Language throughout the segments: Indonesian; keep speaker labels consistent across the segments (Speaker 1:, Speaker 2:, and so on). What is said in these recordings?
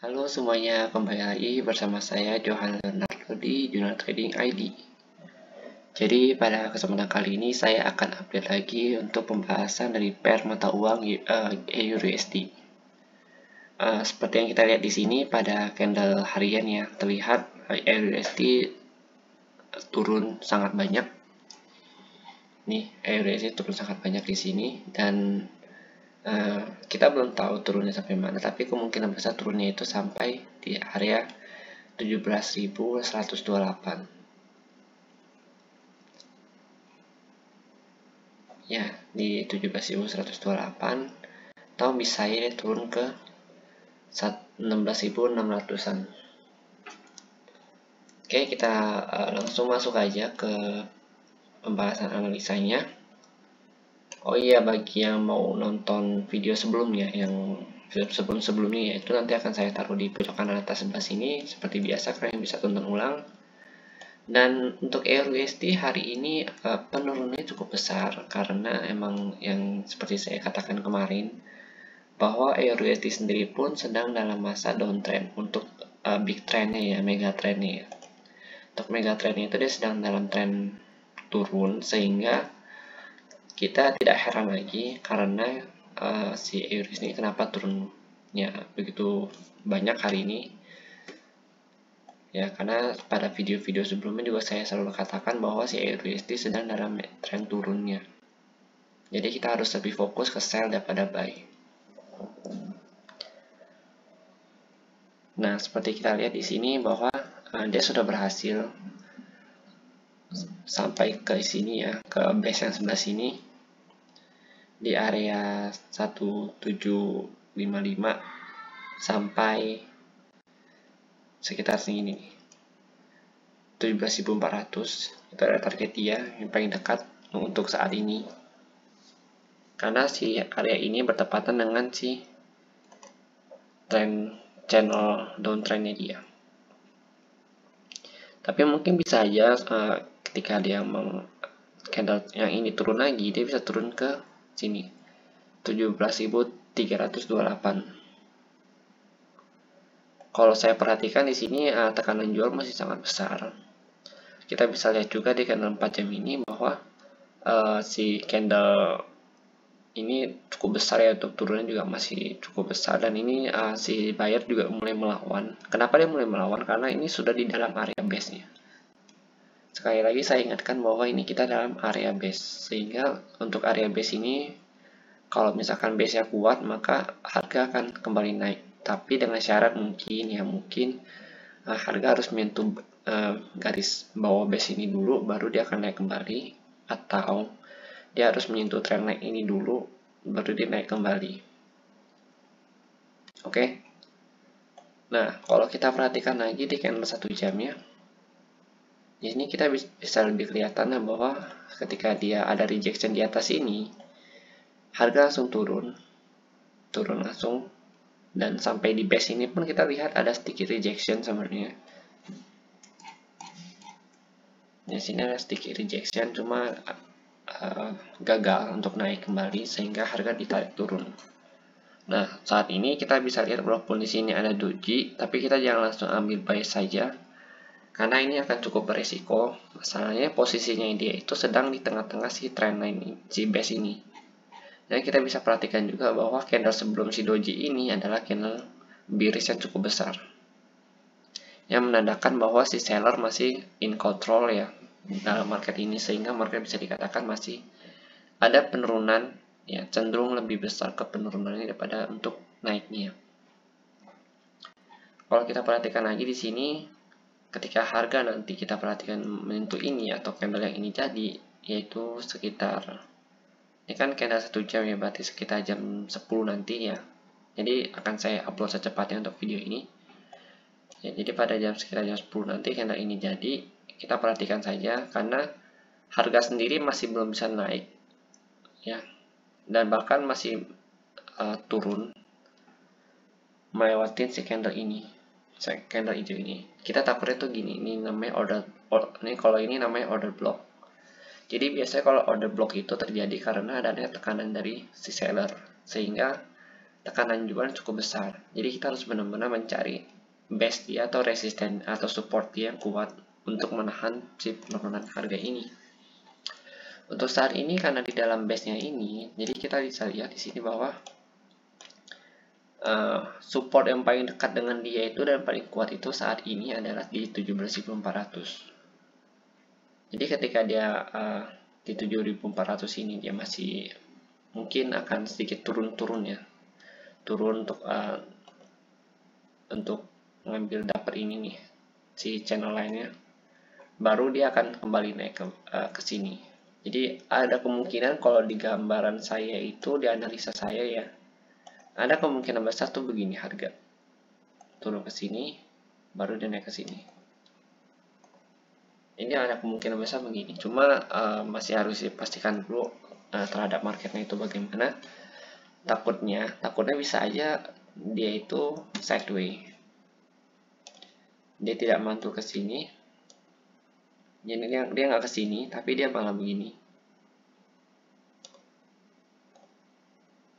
Speaker 1: Halo semuanya, kembali lagi bersama saya Johan Leonardo di Jurnal Trading ID. Jadi pada kesempatan kali ini saya akan update lagi untuk pembahasan dari pair mata uang EURUSD. Seperti yang kita lihat di sini pada candle harian ya, terlihat EURUSD turun sangat banyak. Nih, EURUSD turun sangat banyak di sini dan kita belum tahu turunnya sampai mana, tapi kemungkinan besar turunnya itu sampai di area 17.128 ya, di 17.128 atau bisa ya turun ke 16.600-an. Oke, kita langsung masuk aja ke pembahasan analisanya. Oh iya, bagi yang mau nonton video sebelumnya, yang sebelum-sebelumnya ya, itu nanti akan saya taruh di pojok kanan atas sebelah sini. Seperti biasa, kalian bisa tonton ulang. Dan untuk EURUSD hari ini penurunannya cukup besar, karena emang yang seperti saya katakan kemarin, bahwa EURUSD sendiri pun sedang dalam masa downtrend untuk big trendnya ya, mega trendnya ya. Untuk mega trendnya itu dia sedang dalam trend turun, sehingga kita tidak heran lagi karena si EURUSD ini kenapa turunnya begitu banyak hari ini ya, karena pada video-video sebelumnya juga saya selalu katakan bahwa si EURUSD sedang dalam tren turunnya, jadi kita harus lebih fokus ke sell daripada buy. Nah, seperti kita lihat di sini bahwa dia sudah berhasil sampai ke sini ya, ke base yang sebelah sini di area 1755 sampai sekitar sini nih, 17.400. Itu adalah target dia yang paling dekat untuk saat ini, karena si area ini bertepatan dengan si trend channel downtrendnya dia. Tapi mungkin bisa aja ketika dia candle yang ini turun lagi, dia bisa turun ke sini 17.328. Kalau saya perhatikan di sini tekanan jual masih sangat besar. Kita bisa lihat juga di candle 4 jam ini bahwa si candle ini cukup besar ya, untuk turunnya juga masih cukup besar, dan ini si buyer juga mulai melawan. Kenapa dia mulai melawan? Karena ini sudah di dalam area base-nya. Sekali lagi saya ingatkan bahwa ini kita dalam area base, sehingga untuk area base ini kalau misalkan base-nya kuat maka harga akan kembali naik, tapi dengan syarat mungkin harga harus menyentuh garis bawah base ini dulu baru dia akan naik kembali, atau dia harus menyentuh trend line ini dulu baru dia naik kembali. Oke. Nah, kalau kita perhatikan lagi di candle 1 jam ya, di sini kita bisa lebih kelihatan bahwa ketika dia ada rejection di atas ini, harga langsung turun langsung, dan sampai di base ini pun kita lihat ada sedikit rejection sebenarnya. Di sini ada sedikit rejection, cuma gagal untuk naik kembali sehingga harga ditarik turun. Nah, saat ini kita bisa lihat walaupun di sini ada doji, tapi kita jangan langsung ambil buy saja, karena ini akan cukup beresiko. Masalahnya posisinya dia itu sedang di tengah-tengah si trend line ini, si base ini. Dan kita bisa perhatikan juga bahwa candle sebelum si doji ini adalah candle bearish yang cukup besar, yang menandakan bahwa si seller masih in control ya dalam market ini, sehingga market bisa dikatakan masih ada penurunan ya, cenderung lebih besar ke penurunannya daripada untuk naiknya. Kalau kita perhatikan lagi di sini, ketika harga nanti kita perhatikan menyentuh ini atau candle yang ini jadi, yaitu sekitar, ini kan candle 1 jam ya, berarti sekitar jam 10 nanti ya. Jadi akan saya upload secepatnya untuk video ini ya, jadi pada sekitar jam 10 nanti candle ini jadi, kita perhatikan saja karena harga sendiri masih belum bisa naik ya, dan bahkan masih turun melewati si candle ini, candle hijau ini. Kita takutnya tuh gini, ini namanya ini kalau ini namanya order block. Jadi biasanya kalau order block itu terjadi karena adanya tekanan dari si seller, sehingga tekanan jual cukup besar. Jadi kita harus benar-benar mencari base dia atau resisten atau support dia yang kuat untuk menahan si penurunan harga ini. Untuk saat ini karena di dalam base-nya ini, jadi kita bisa lihat di sini bahwa support yang paling dekat dengan dia itu dan paling kuat itu saat ini adalah di 17.400. Jadi ketika dia di 7.400 ini dia masih mungkin akan sedikit turun ya, turun untuk ngambil dapat ini nih si channel lainnya, baru dia akan kembali naik ke sini. Jadi ada kemungkinan kalau di gambaran saya itu, di analisa saya ya, ada kemungkinan besar tuh begini harga turun ke sini baru dia naik ke sini. Ini ada kemungkinan besar begini, cuma masih harus dipastikan dulu terhadap marketnya itu bagaimana. Takutnya bisa aja dia itu sideways, dia tidak mantul ke sini, jadi dia nggak ke sini tapi dia malah begini,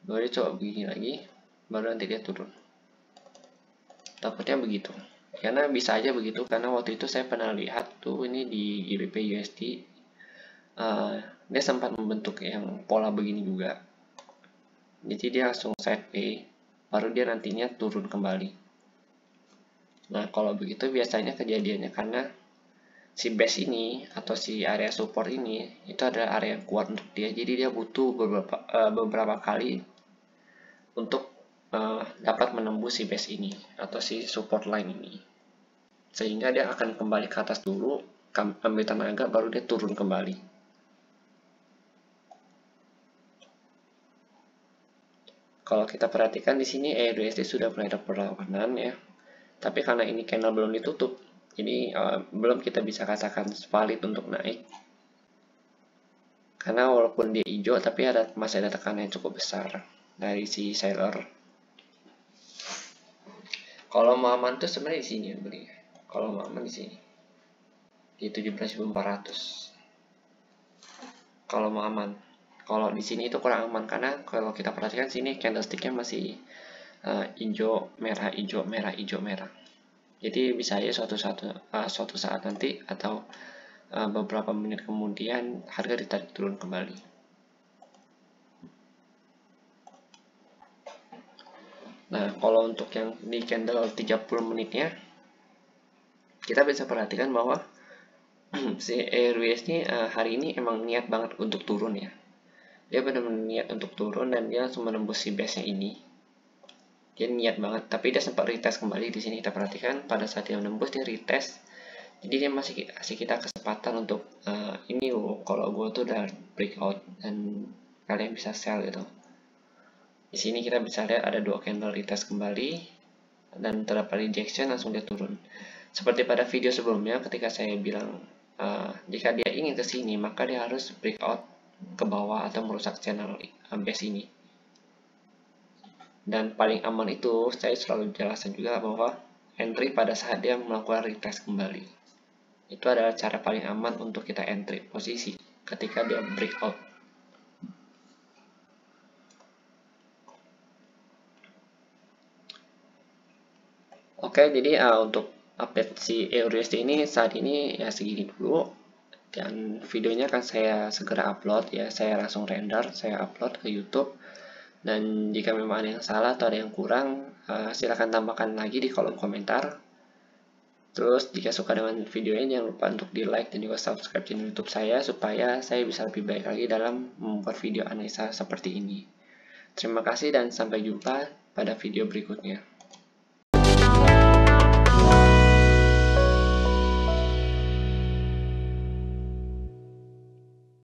Speaker 1: baru dia coba begini lagi baru nanti dia turun. Takutnya begitu, karena bisa aja begitu, karena waktu itu saya pernah lihat tuh ini di GBP USD dia sempat membentuk yang pola begini juga. Jadi dia langsung sideways baru dia nantinya turun kembali. Nah kalau begitu biasanya kejadiannya karena si base ini atau si area support ini itu adalah area yang kuat untuk dia, jadi dia butuh beberapa kali untuk dapat menembus si base ini atau si support line ini, sehingga dia akan kembali ke atas dulu, ambil tenaga, baru dia turun kembali. Kalau kita perhatikan di sini EURUSD sudah mulai ada perlawanan ya, tapi karena ini candle belum ditutup, jadi belum kita bisa katakan valid untuk naik. Karena walaupun dia hijau, tapi masih ada tekanan yang cukup besar dari si seller. Kalau mau aman tuh sebenarnya di sini ya beli. Kalau mau aman di sini di 17.400. Kalau mau aman. Kalau di sini itu kurang aman karena kalau kita perhatikan sini candlesticknya masih hijau merah hijau merah hijau merah. Jadi bisa aja suatu saat nanti atau beberapa menit kemudian harga ditarik turun kembali. Nah, kalau untuk yang di candle 30 menitnya, kita bisa perhatikan bahwa si EURUSD hari ini emang niat banget untuk turun ya. Dia benar-benar niat untuk turun dan dia langsung menembus si base-nya ini. Dia niat banget, tapi dia sempat retest kembali di sini. Kita perhatikan pada saat dia menembus dia retest. Jadi dia masih kasih kita kesempatan untuk ini loh, kalau gue tuh udah breakout dan kalian bisa sell gitu. Di sini kita bisa lihat ada 2 candle retest kembali dan terdapat rejection, langsung dia turun. Seperti pada video sebelumnya ketika saya bilang jika dia ingin ke sini maka dia harus breakout ke bawah atau merusak channel base ini. Dan paling aman itu saya selalu jelaskan juga bahwa entry pada saat dia melakukan retest kembali. Itu adalah cara paling aman untuk kita entry posisi ketika dia breakout. Oke, jadi untuk update si EURUSD ini saat ini ya segini dulu, dan videonya akan saya segera upload ya, saya langsung render, saya upload ke YouTube. Dan jika memang ada yang salah atau ada yang kurang, silahkan tambahkan lagi di kolom komentar. Terus jika suka dengan videonya jangan lupa untuk di like dan juga subscribe channel YouTube saya supaya saya bisa lebih baik lagi dalam membuat video analisa seperti ini. Terima kasih dan sampai jumpa pada video berikutnya.